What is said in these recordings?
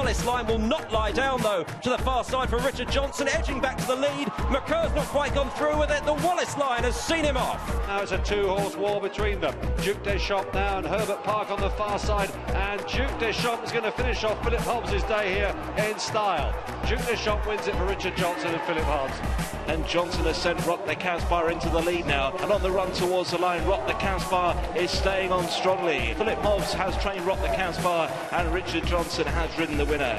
Wallace line will not lie down, though. To the far side for Richard Johnson, edging back to the lead. McCur's not quite gone through with it. The Wallace line has seen him off. Now it's a two-horse war between them. Duke Deschamps now and Herbert Park on the far side. And Duke Deschamps is going to finish off Philip Hobbs' day here in style. Duke Deschamps wins it for Richard Johnson and Philip Hobbs. And Johnson has sent Rock the Campsbar into the lead now, and on the run towards the line, Rock the Campsbar is staying on strongly. Philip Hobbs has trained Rock the Campsbar, and Richard Johnson has ridden the winner.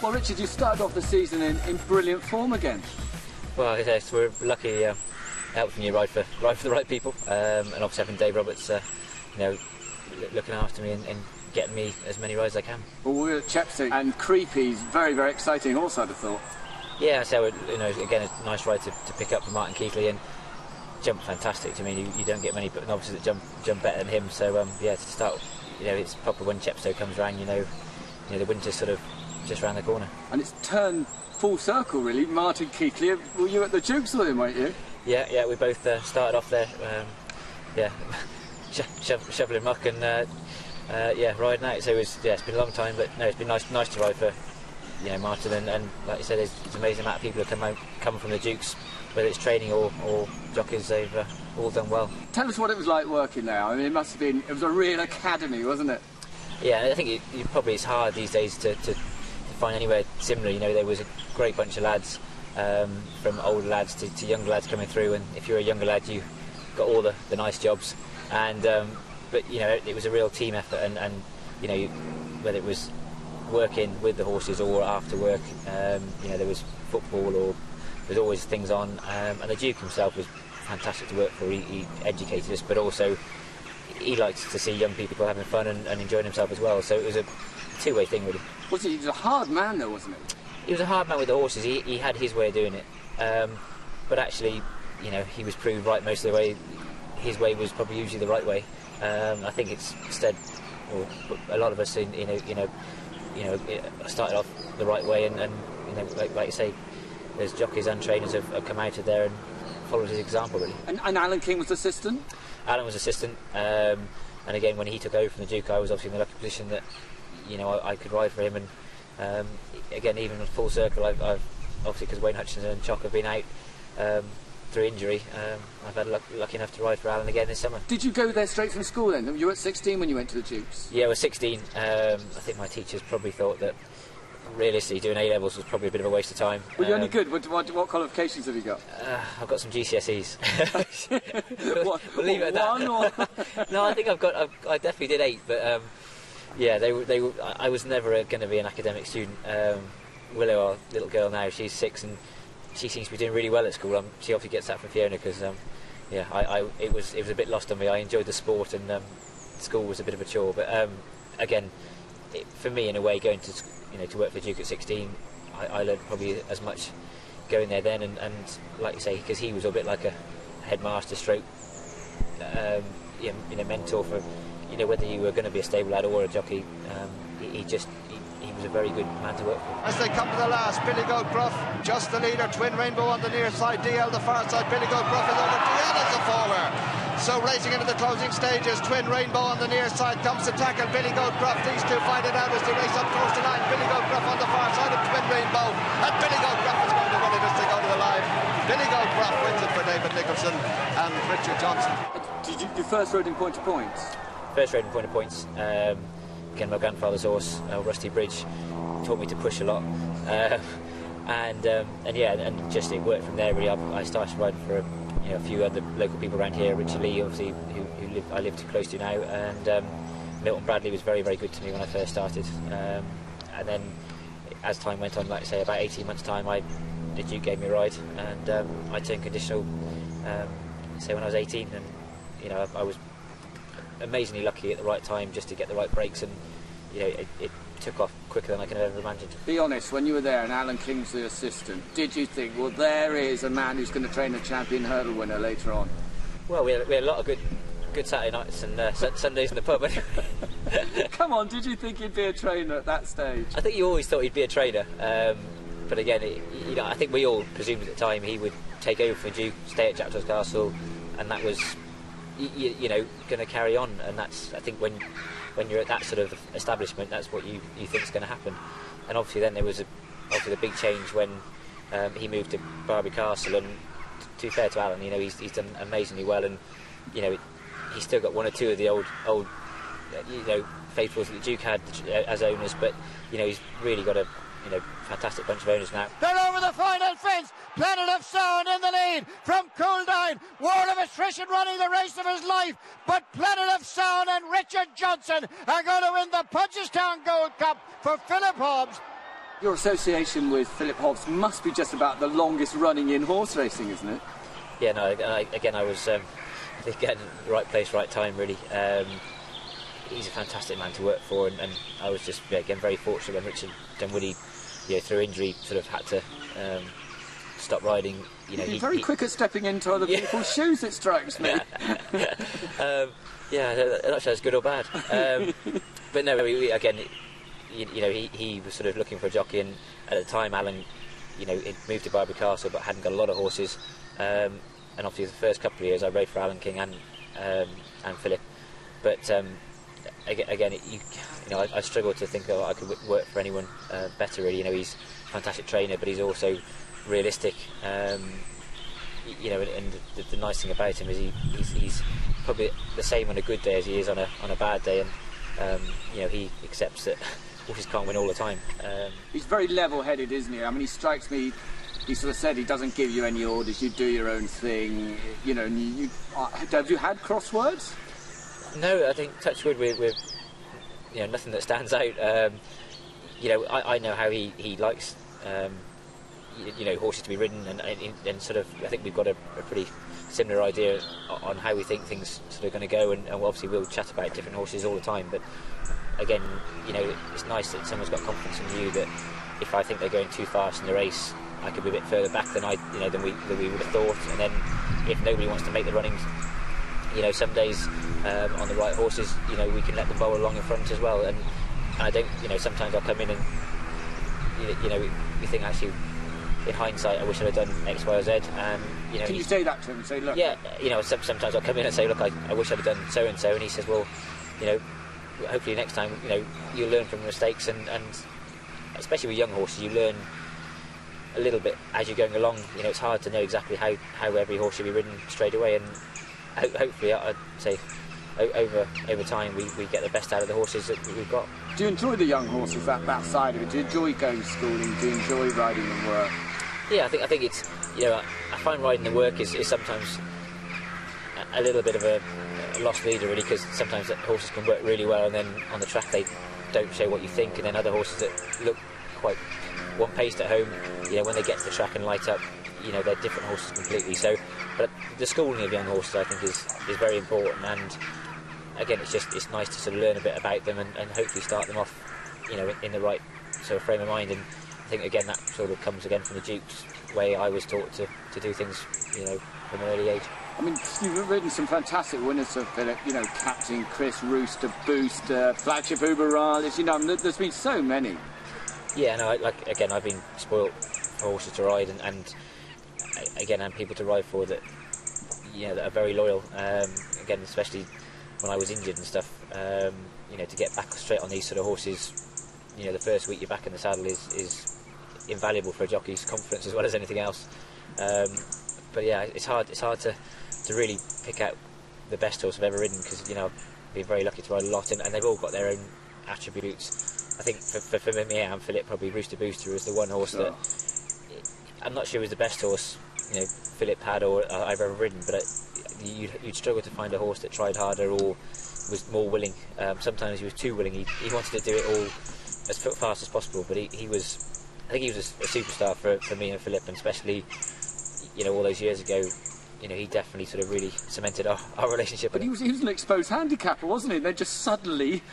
Well, Richard, you started off the season in brilliant form again. Well, yes, we're lucky helping you ride for the right people, and obviously having Dave Roberts, looking after me and getting me as many rides as I can. Well, we're at Chepstow, and Creepy's very, very exciting also, I'd have thought. Yeah, so again, a nice ride to pick up for Martin Keithley, and jumped fantastic. I mean, you don't get many novices that jump better than him. So yeah, to start, it's proper when Chepstow comes around. The winter's sort of just around the corner. And it's turned full circle, really. Martin Keithley, were you at the Dukes with him, weren't you? Yeah, we both started off there. Shoveling muck and riding out. So it's been a long time, but no, it's been nice to ride for Martin, and like you said, there's an amazing amount of people who come from the Dukes, whether it's training or jockeys. They've all done well. Tell us what it was like working there. I mean, it was a real academy, wasn't it? Yeah, I think it's hard these days to find anywhere similar. There was a great bunch of lads, from older lads to younger lads coming through, and if you're a younger lad, you got all the nice jobs, and but it was a real team effort, and whether it was working with the horses or after work, there was football or there's always things on, and the Duke himself was fantastic to work for. He educated us, but also he likes to see young people having fun and enjoying himself as well, so it was a two-way thing, really. He was a hard man though, wasn't he? He was a hard man with the horses. He had his way of doing it, but actually he was proved right most of the way. His way was probably usually the right way. I think it's instead, or a lot of us started off the right way, and like you say, there's jockeys and trainers have come out of there and followed his example, really. And Alan King was assistant? Alan was assistant, and again, when he took over from the Duke, I was obviously in the lucky position that I could ride for him, and again, even in full circle, I've obviously, because Wayne Hutchinson and Chock have been out through injury, I've had lucky enough to ride for Alan again this summer. Did you go there straight from school then? You were at 16 when you went to the Dukes? Yeah, I was 16. I think my teachers probably thought that realistically doing A-levels was probably a bit of a waste of time. Were you any good? What qualifications have you got? I've got some GCSEs. Believe it at that. No, I think I definitely did 8, but yeah, I was never going to be an academic student. Willow, our little girl now, she's 6 and she seems to be doing really well at school. She obviously gets that from Fiona because it was a bit lost on me. I enjoyed the sport, and school was a bit of a chore. But again, for me, in a way, going to work for Duke at 16, I learned probably as much going there then, and like you say, because he was a bit like a headmaster stroke mentor for whether you were going to be a stable lad or a jockey. He was a very good man to work for. As they come to the last, Billy Goat Gruff just the leader. Twin Rainbow on the near side, DL the far side. Billy Goat Gruff is over. DL is the forward. So racing into the closing stages, Twin Rainbow on the near side comes to tackle Billy Goat Gruff. These two fight it out as they race up towards the line. Billy Goat Gruff on the far side of Twin Rainbow, and Billy Goat Gruff is going to win it as they go to the line. Billy Goat Gruff wins it for David Nicholson and Richard Johnson. Did you first rode in point to points? First rode in point to points. Again, my grandfather's horse, Rusty Bridge, taught me to push a lot, and just it worked from there. Really, I started riding for a few other local people around here. Richard Lee, obviously, who I live too close to now, and Milton Bradley was very, very good to me when I first started. And then, as time went on, like I say, about 18 months' time, the Duke gave me a ride, and I turned conditional. Say when I was 18, and I was amazingly lucky at the right time just to get the right breaks, and it took off quicker than I can have ever imagined. Be honest, when you were there and Alan King's the assistant, did you think, well, there is a man who's going to train a champion hurdle winner later on? Well, we had a lot of good Saturday nights and Sundays in the pub. Come on, did you think he'd be a trainer at that stage? I think you always thought he'd be a trainer, but again, I think we all presumed at the time he would take over for Duke, stay at Chapter's Castle, and that was you know, going to carry on, and that's, I think, when you're at that sort of establishment, that's what you think is going to happen. And obviously then there was obviously the big change when he moved to Barbary Castle, and to be fair to Alan, you know, he's done amazingly well, and you know, he's still got one or two of the old you know, faithfuls that the Duke had as owners, but you know, he's really got a, you know, fantastic bunch of owners now. They're over the final fence. Planet of Sound in the lead from Couldine. War of Attrition running the race of his life, but Planet of Sound and Richard Johnson are going to win the Punchestown Gold Cup for Philip Hobbs. Your association with Philip Hobbs must be just about the longest running in horse racing, isn't it? Yeah, no, I was again, right place, right time, really. He's a fantastic man to work for, and I was just, again, very fortunate when Richard Dunwoody, you know, through injury, sort of had to stop riding. You know, he's very quick at stepping into other people's shoes, it strikes me. Yeah, I'm not sure it's good or bad. But no, again, you know, he was sort of looking for a jockey, and at the time, Alan, you know, he'd moved to Barbary Castle but hadn't got a lot of horses. And obviously, the first couple of years, I rode for Alan King and Philip. But again, you know, I struggle to think I could work for anyone better, really. You know, he's a fantastic trainer, but he's also realistic. You know, and the nice thing about him is he's probably the same on a good day as he is on a bad day, and you know, he accepts that horses can't win all the time. He's very level-headed, isn't he? I mean, he strikes me. He sort of said he doesn't give you any orders. You do your own thing. You know, and have you had crosswords? No, I think touch wood with you know, nothing that stands out. You know, I know how he likes you know, horses to be ridden, and sort of, I think we've got a pretty similar idea on how we think things sort of going to go, and obviously we'll chat about different horses all the time. But again, you know, it's nice that someone's got confidence in you, that if I think they're going too fast in the race, I could be a bit further back than than we would have thought. And then if nobody wants to make the runnings, you know, some days on the right horses, you know, we can let them bowl along in front as well. And I don't, you know, sometimes I'll come in and you know, we think, actually, in hindsight, I wish I'd have done X, Y, or Z. And you know, can you say that to him and say, look? Yeah, you know, sometimes I'll come in and say, look, I wish I'd have done so and so, and he says, well, you know, hopefully next time, you know, you'll learn from mistakes, and especially with young horses, you learn a little bit as you're going along. You know, it's hard to know exactly how every horse should be ridden straight away, and hopefully, I'd say, over time, we get the best out of the horses that we've got. Do you enjoy the young horses, that side of it? Do you enjoy going schooling? Do you enjoy riding them work? Yeah, I think it's, you know, I find riding the work is sometimes a little bit of a lost leader, really, because sometimes horses can work really well, and then on the track they don't show what you think, and then other horses that look quite one-paced at home, you know, when they get to the track and light up, you know, they're different horses completely. So, but the schooling of young horses, I think, is very important, and again, it's nice to sort of learn a bit about them, and hopefully start them off, you know, in the right sort of frame of mind. And I think, again, that sort of comes again from the Duke's way I was taught to do things, you know, from an early age. I mean, you've ridden some fantastic winners, Sir Philip. You know, Captain Chris, Rooster, Booster, Flagship Uberalis. You know, there's been so many. Yeah, no, again, I've been spoilt for horses to ride, and again, and people to ride for that, you know, that are very loyal. Again, especially when I was injured and stuff, you know, to get back straight on these sort of horses, you know, the first week you're back in the saddle is invaluable for a jockey's confidence as well as anything else. But yeah, it's hard to really pick out the best horse I've ever ridden, because, you know, I've been very lucky to ride a lot, and they've all got their own attributes. I think for me and Philip, probably Rooster Booster was the one horse that I'm not sure was the best horse, you know, Philip had or I've ever ridden, but you'd struggle to find a horse that tried harder or was more willing. Sometimes he was too willing. He wanted to do it all as fast as possible, but he was, I think he was a superstar for me and Philip, and especially, you know, all those years ago. You know, he definitely sort of really cemented our relationship. But he was an exposed handicapper, wasn't he? Then just suddenly,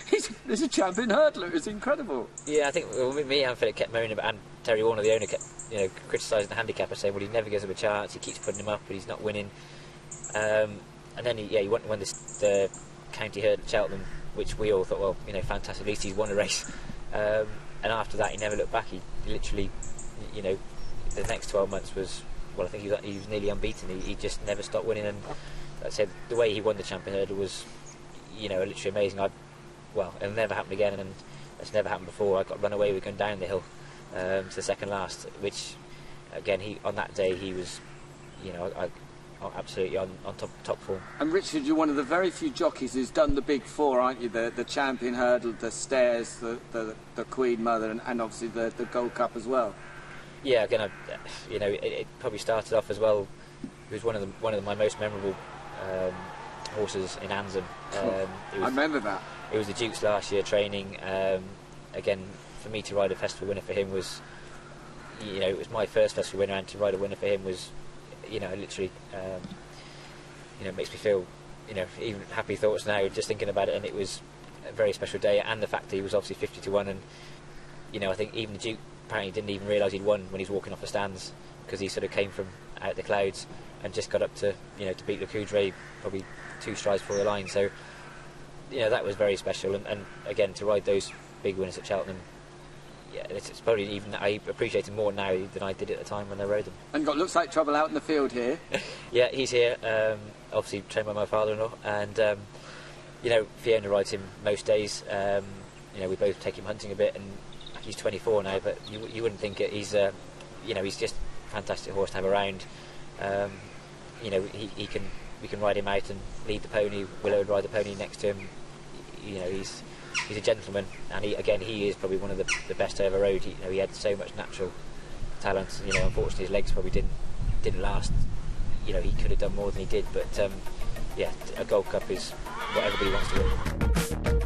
he's a champion hurdler. It's incredible. Yeah, I think me and Philip kept moaning about, and Terry Warner, the owner, kept, you know, criticising the handicapper, saying, well, he never gives him a chance. He keeps putting him up, but he's not winning. And then he won the county hurdle at Cheltenham, which we all thought, well, you know, fantastic. At least he's won a race. And after that, he never looked back. He literally, you know, the next 12 months was. Well, I think he was nearly unbeaten. He just never stopped winning, and I said the way he won the Champion Hurdle was, you know, literally amazing. Well, it'll never happen again, and it's never happened before. I got run away with going down the hill to the second last, which again, on that day he was, you know, absolutely on top form. And Richard, you're one of the very few jockeys who's done the big four, aren't you? The Champion Hurdle, the Stairs, the Queen Mother, and obviously the Gold Cup as well. Yeah, again, you know, it probably started off as well. It was one of my most memorable horses in Ansdon. I remember that. It was the Duke's last year training. Again, for me to ride a festival winner for him was, you know, it was my first festival winner, and to ride a winner for him was, you know, literally, you know, makes me feel, you know, even happy thoughts now just thinking about it. And it was a very special day, and the fact that he was obviously 50-1, and you know, I think even the Duke apparently didn't even realise he'd won when he was walking off the stands, because he sort of came from out the clouds and just got up to, you know, to beat Luke Harvey probably 2 strides before the line. So, you know, that was very special, and again, to ride those big winners at Cheltenham, yeah, it's probably even, I appreciate it more now than I did at the time when I rode them. And got looks like trouble out in the field here. Yeah, he's here, obviously trained by my father-in-law, and you know, Fiona rides him most days. You know, we both take him hunting a bit, and he's 24 now, but you wouldn't think it. He's you know, he's just a fantastic horse to have around. You know, we can ride him out and lead the pony. Willow would ride the pony next to him. You know, he's a gentleman, and he is probably one of the best I ever rode. You know, he had so much natural talent. You know, unfortunately his legs probably didn't last. You know, he could have done more than he did, but yeah, a Gold Cup is what everybody wants to win.